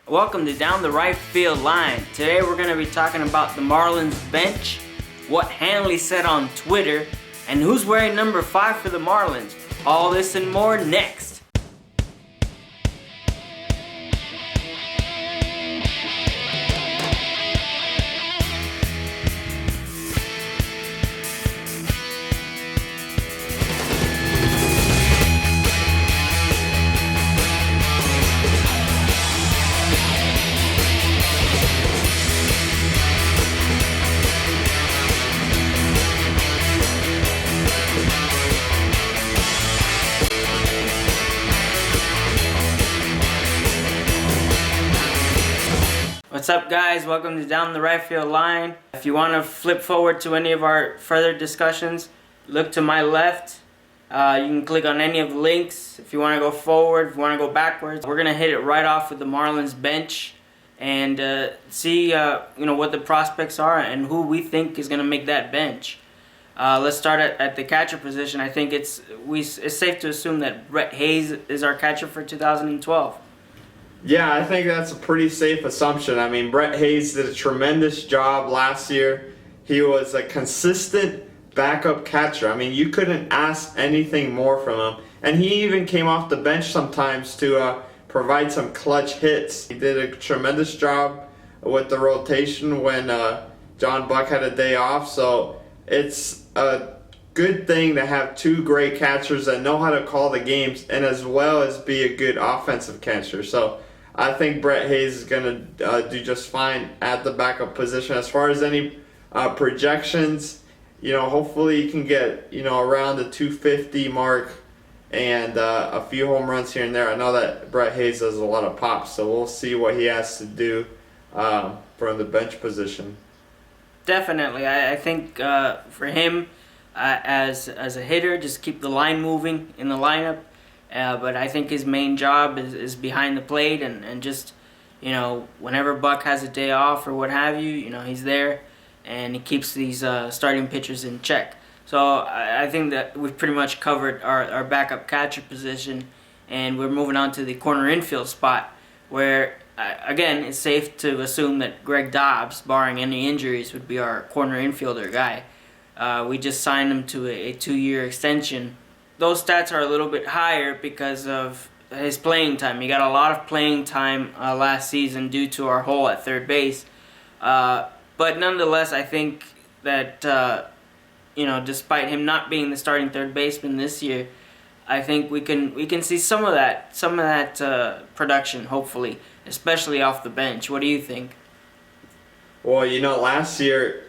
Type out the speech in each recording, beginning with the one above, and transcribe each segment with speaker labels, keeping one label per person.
Speaker 1: Welcome to Down the Right Field Line. Today we're going to be talking about the Marlins bench, what Hanley said on Twitter, and who's wearing number 5 for the Marlins. All this and more next. What's up, guys? Welcome to Down the Right Field Line. If you want to flip forward to any of our further discussions, look to my left. You can click on any of the links. If you want to go forward, if you want to go backwards, we're gonna hit it right off with the Marlins bench and see what the prospects are and who we think is gonna make that bench. Let's start at the catcher position. I think it's safe to assume that Brett Hayes is our catcher for 2012.
Speaker 2: Yeah, I think that's a pretty safe assumption. I mean, Brett Hayes did a tremendous job last year. He was a consistent backup catcher. I mean, you couldn't ask anything more from him. And he even came off the bench sometimes to provide some clutch hits. He did a tremendous job with the rotation when John Buck had a day off. So it's a good thing to have two great catchers that know how to call the games and as well as be a good offensive catcher. So I think Brett Hayes is going to do just fine at the backup position. As far as any projections, hopefully you can get, around the 250 mark and a few home runs here and there. I know that Brett Hayes does a lot of pops, so we'll see what he has to do from the bench position.
Speaker 1: Definitely. I think for him, as a hitter, just keep the line moving in the lineup. But I think his main job is behind the plate and just, whenever Buck has a day off or what have you, he's there and he keeps these starting pitchers in check. So I think that we've pretty much covered our backup catcher position, and we're moving on to the corner infield spot where, again, it's safe to assume that Greg Dobbs, barring any injuries, would be our corner infielder guy. We just signed him to a 2-year extension. Those stats are a little bit higher because of his playing time. He got a lot of playing time last season due to our hole at third base. But nonetheless, I think that, despite him not being the starting third baseman this year, I think we can see some of that production, hopefully, especially off the bench. What do you think?
Speaker 2: Well, last year,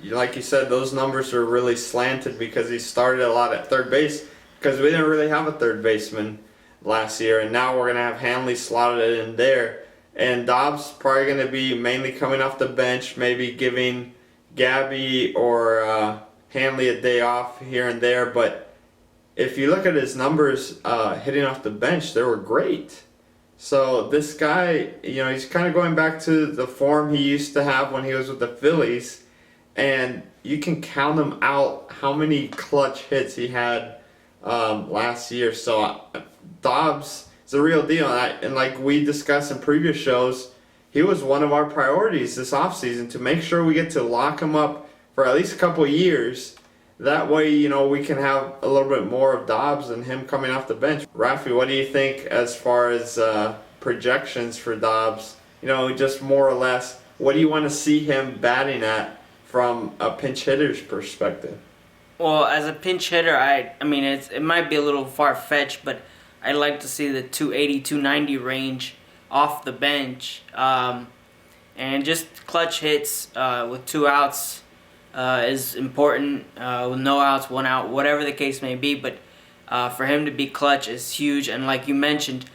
Speaker 2: like you said, those numbers were really slanted because he started a lot at third base, because we didn't really have a third baseman last year, and now we're going to have Hanley slotted in there. And Dobbs probably going to be mainly coming off the bench, maybe giving Gabby or Hanley a day off here and there. But if you look at his numbers hitting off the bench, they were great. So this guy, he's kind of going back to the form he used to have when he was with the Phillies. And you can count him out how many clutch hits he had last year. So Dobbs is a real deal, and like we discussed in previous shows, he was one of our priorities this offseason to make sure we get to lock him up for at least a couple of years. That way, we can have a little bit more of Dobbs and him coming off the bench. Rafi, what do you think as far as projections for Dobbs? Just more or less, what do you want to see him batting at from a pinch hitter's perspective?
Speaker 1: Well, as a pinch hitter, it might be a little far-fetched, but I'd like to see the 280, 290 range off the bench. And just clutch hits with 2 outs is important. With no outs, 1 out, whatever the case may be. But for him to be clutch is huge. And like you mentioned,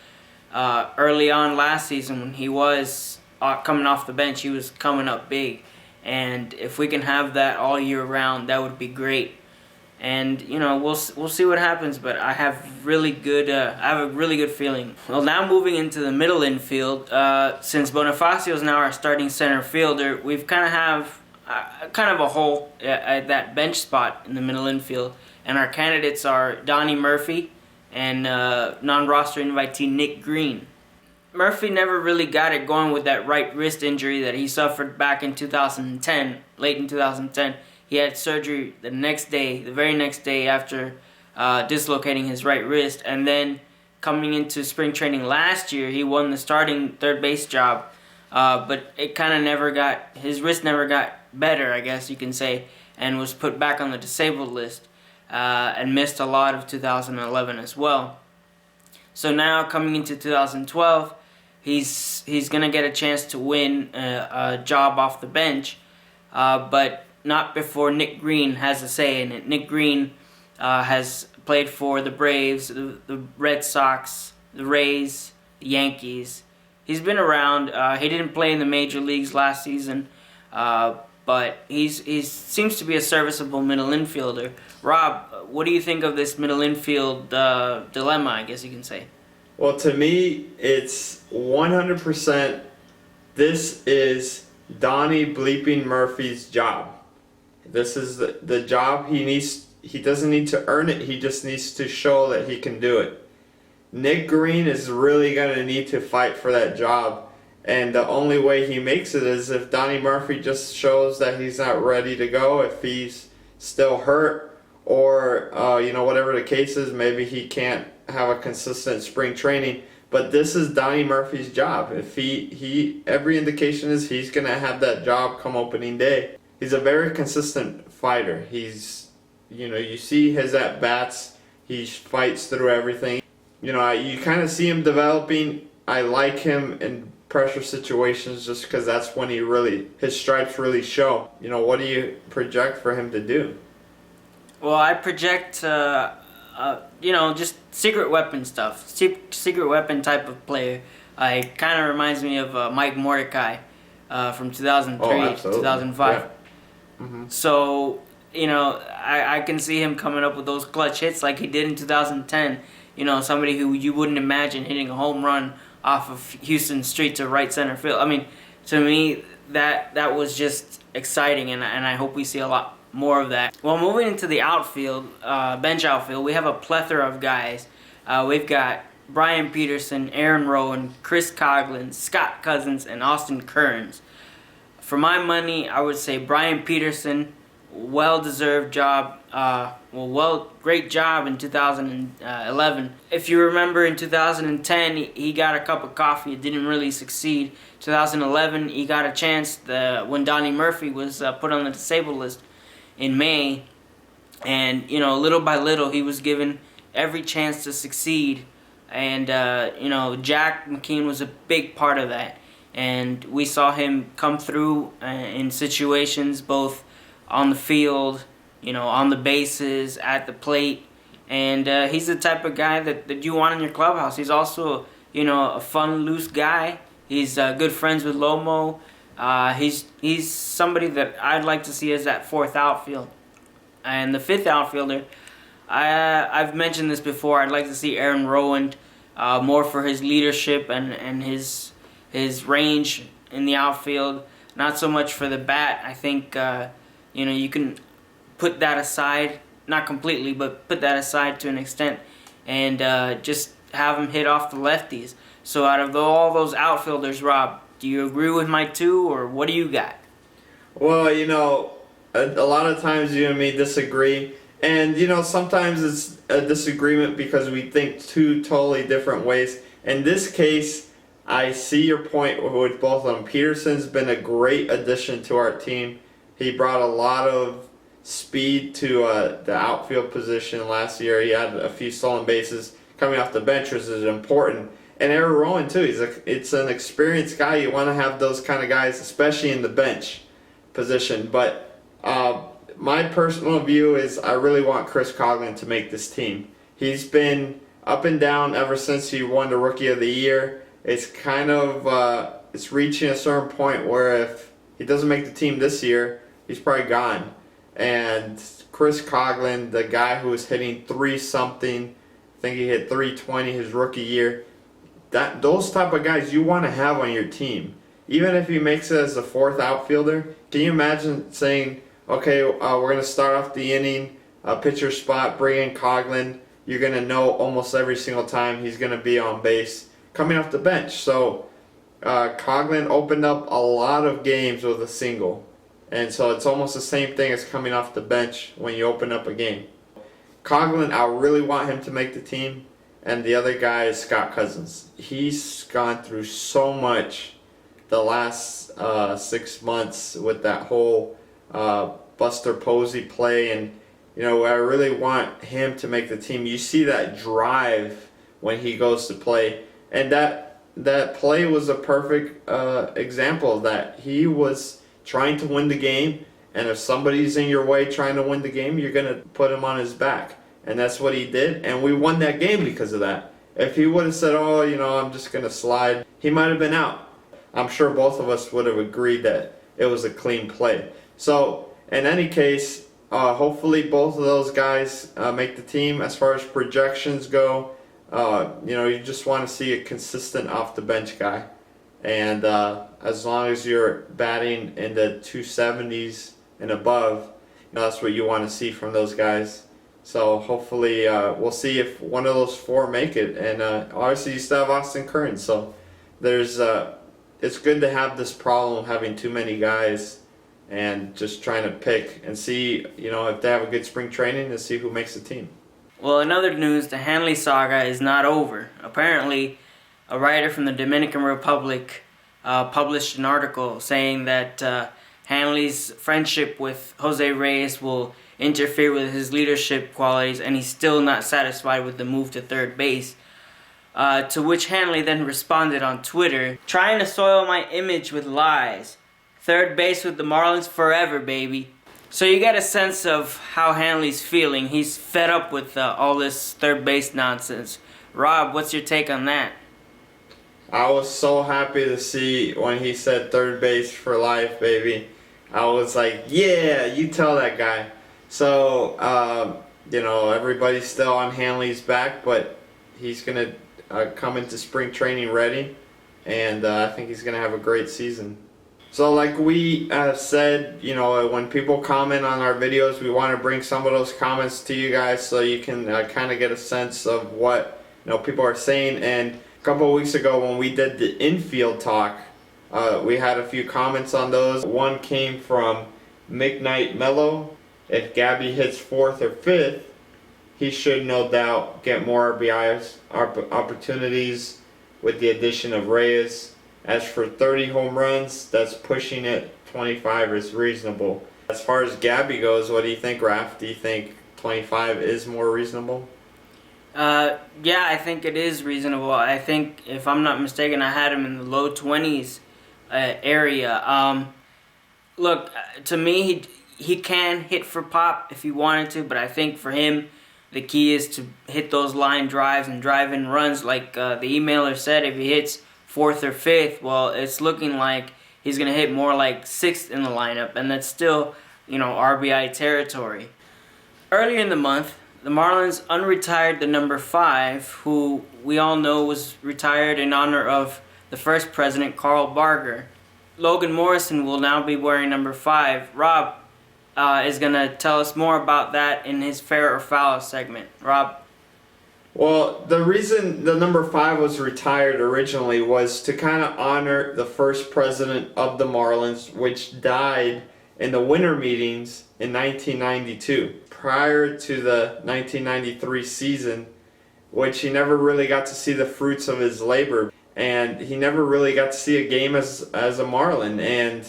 Speaker 1: early on last season when he was coming off the bench, he was coming up big. And if we can have that all year round, that would be great. And we'll see what happens, but I have a really good feeling. Well, now moving into the middle infield, since Bonifacio is now our starting center fielder, we've kind of have a hole at that bench spot in the middle infield, and our candidates are Donnie Murphy and non-roster invitee Nick Green. Murphy never really got it going with that right wrist injury that he suffered back in 2010, late in 2010. He had surgery the very next day after dislocating his right wrist. And then coming into spring training last year, he won the starting third base job. But it kind of his wrist never got better, I guess you can say, and was put back on the disabled list and missed a lot of 2011 as well. So now coming into 2012, he's gonna get a chance to win a job off the bench, but not before Nick Green has a say in it. Nick Green has played for the Braves, the Red Sox, the Rays, the Yankees. He's been around. He didn't play in the major leagues last season, but he seems to be a serviceable middle infielder. Rob, what do you think of this middle infield dilemma, I guess you can say?
Speaker 2: Well, to me, it's 100%. This is Donnie Bleeping Murphy's job. This is the job he needs. He doesn't need to earn it. He just needs to show that he can do it. Nick Green is really going to need to fight for that job. And the only way he makes it is if Donnie Murphy just shows that he's not ready to go, if he's still hurt, or whatever the case is, maybe he can't have a consistent spring training. But this is Donnie Murphy's job. If he every indication is he's gonna have that job come opening day. He's a very consistent fighter. He's you see his at bats. He fights through everything. You kind of see him developing. I like him in pressure situations just because that's when his stripes really show. What do you project for him to do?
Speaker 1: Well, I project, just secret weapon stuff. Secret weapon type of player. It kind of reminds me of Mike Mordecai from 2003 to 2005.
Speaker 2: Yeah. Mm-hmm.
Speaker 1: So, I can see him coming up with those clutch hits like he did in 2010. Somebody who you wouldn't imagine hitting a home run off of Houston Street to right center field. I mean, to me, that was just exciting, and I hope we see a lot more of that. Well, moving into the outfield, bench outfield, we have a plethora of guys. We've got Brian Peterson, Aaron Rowan, Chris Coghlan, Scott Cousins, and Austin Kearns. For my money, I would say Brian Peterson, well-deserved job. Great job in 2011. If you remember, in 2010, he got a cup of coffee. It didn't really succeed. 2011, he got a chance when Donnie Murphy was put on the disabled list in May, and little by little he was given every chance to succeed, and Jack McKean was a big part of that, and we saw him come through in situations both on the field, on the bases, at the plate, and he's the type of guy that you want in your clubhouse. He's also a fun, loose guy. He's good friends with LoMo. He's somebody that I'd like to see as that fourth outfield. And the fifth outfielder, I've mentioned this before, I'd like to see Aaron Rowan more for his leadership and his range in the outfield, not so much for the bat. I think you can put that aside, not completely, but put that aside to an extent, and just have him hit off the lefties. So out of all those outfielders, Rob, do you agree with my two, or what do you got?
Speaker 2: Well, a lot of times you and me disagree, and sometimes it's a disagreement because we think two totally different ways. In this case, I see your point with both of them. Peterson's been a great addition to our team. He brought a lot of speed to the outfield position last year. He had a few stolen bases coming off the bench, which is important. And Aaron Rowan too. It's an experienced guy. You want to have those kind of guys, especially in the bench position. But my personal view is I really want Chris Coghlan to make this team. He's been up and down ever since he won the Rookie of the Year. It's kind of it's reaching a certain point where if he doesn't make the team this year, he's probably gone. And Chris Coghlan, the guy who was hitting 3-something, I think he hit 320 his rookie year. Those type of guys you want to have on your team. Even if he makes it as the fourth outfielder, can you imagine saying, okay, we're going to start off the inning, pitcher spot, bring in Coghlan. You're going to know almost every single time he's going to be on base. coming off the bench. So Coughlin opened up a lot of games with a single. And so it's almost the same thing as coming off the bench when you open up a game. Coughlin, I really want him to make the team. And the other guy is Scott Cousins. He's gone through so much the last 6 months with that whole Buster Posey play. And, I really want him to make the team. You see that drive when he goes to play. And that play was a perfect example of that. He was trying to win the game. And if somebody's in your way trying to win the game, you're going to put him on his back. And that's what he did, and we won that game because of that. If he would have said, I'm just going to slide, he might have been out. I'm sure both of us would have agreed that it was a clean play. So, in any case, hopefully both of those guys make the team. As far as projections go, you just want to see a consistent off-the-bench guy. And as long as you're batting in the 270s and above, that's what you want to see from those guys. So hopefully we'll see if one of those four make it, and obviously you still have Austin Kearns. So it's good to have this problem of having too many guys and just trying to pick and see if they have a good spring training and see who makes the team.
Speaker 1: Well, in other news, the Hanley saga is not over. Apparently, a writer from the Dominican Republic published an article saying that Hanley's friendship with Jose Reyes will interfere with his leadership qualities, and he's still not satisfied with the move to third base. To which Hanley then responded on Twitter, "Trying to soil my image with lies. Third base with the Marlins forever, baby." So you get a sense of how Hanley's feeling. He's fed up with all this third base nonsense. Rob, what's your take on that?
Speaker 2: I was so happy to see when he said third base for life, baby. I was like, yeah, you tell that guy. So, everybody's still on Hanley's back, but he's going to come into spring training ready, and I think he's going to have a great season. So like we said, when people comment on our videos, we want to bring some of those comments to you guys so you can kind of get a sense of what people are saying. And a couple of weeks ago when we did the infield talk, we had a few comments on those. One came from McKnight Mello. If Gabby hits 4th or 5th, he should no doubt get more RBIs opportunities with the addition of Reyes. As for 30 home runs, that's pushing it. 25 is reasonable. As far as Gabby goes, what do you think, Raph? Do you think 25 is more reasonable?
Speaker 1: Yeah, I think it is reasonable. I think, if I'm not mistaken, I had him in the low 20s area. Look, to me, he can hit for pop if he wanted to, but I think for him, the key is to hit those line drives and drive in runs. Like the emailer said, if he hits 4th or 5th, well, it's looking like he's going to hit more like 6th in the lineup, and that's still, RBI territory. Earlier in the month, the Marlins unretired the number 5, who we all know was retired in honor of the first president, Carl Barger. Logan Morrison will now be wearing number 5. Rob is going to tell us more about that in his Fair or Foul segment. Rob?
Speaker 2: Well, the reason the number 5 was retired originally was to kind of honor the first president of the Marlins, which died in the winter meetings in 1992, prior to the 1993 season, which he never really got to see the fruits of his labor, and he never really got to see a game as a Marlin. And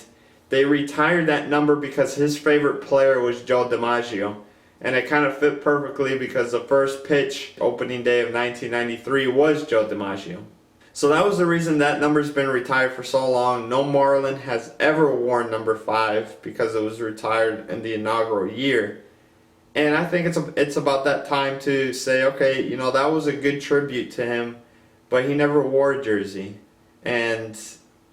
Speaker 2: they retired that number because his favorite player was Joe DiMaggio. And it kind of fit perfectly because the first pitch, opening day of 1993, was Joe DiMaggio. So that was the reason that number's been retired for so long. No Marlin has ever worn number 5 because it was retired in the inaugural year. And I think it's about that time to say, okay, that was a good tribute to him, but he never wore a jersey. And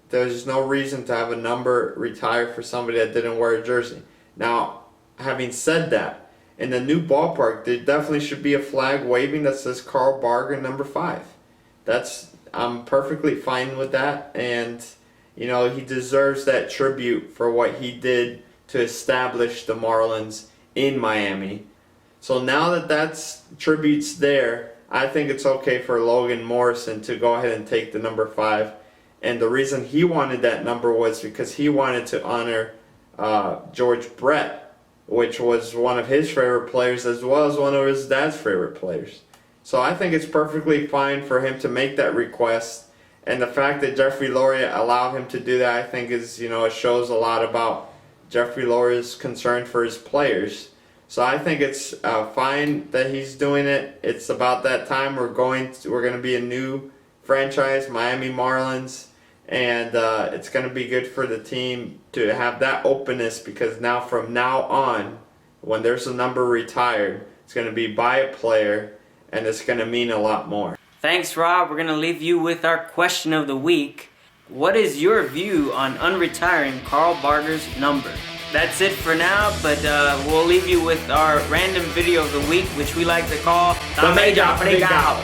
Speaker 2: there's no reason to have a number retired for somebody that didn't wear a jersey. Now, having said that, in the new ballpark, there definitely should be a flag waving that says Carl Barger number 5. I'm perfectly fine with that, and he deserves that tribute for what he did to establish the Marlins in Miami. So now that that's tribute's there, I think it's okay for Logan Morrison to go ahead and take the number 5. And the reason he wanted that number was because he wanted to honor George Brett, which was one of his favorite players as well as one of his dad's favorite players. So I think it's perfectly fine for him to make that request. And the fact that Jeffrey Loria allowed him to do that, I think is, it shows a lot about Jeffrey Loria's concern for his players. So I think it's fine that he's doing it. It's about that time. We're going to be a new franchise, Miami Marlins, and it's going to be good for the team to have that openness, because now from now on, when there's a number retired, it's going to be by a player, and it's going to mean a lot more.
Speaker 1: Thanks, Rob. We're going to leave you with our question of the week. What is your view on unretiring Carl Barger's number? That's it for now, but we'll leave you with our random video of the week, which we like to call the Major Freak Out.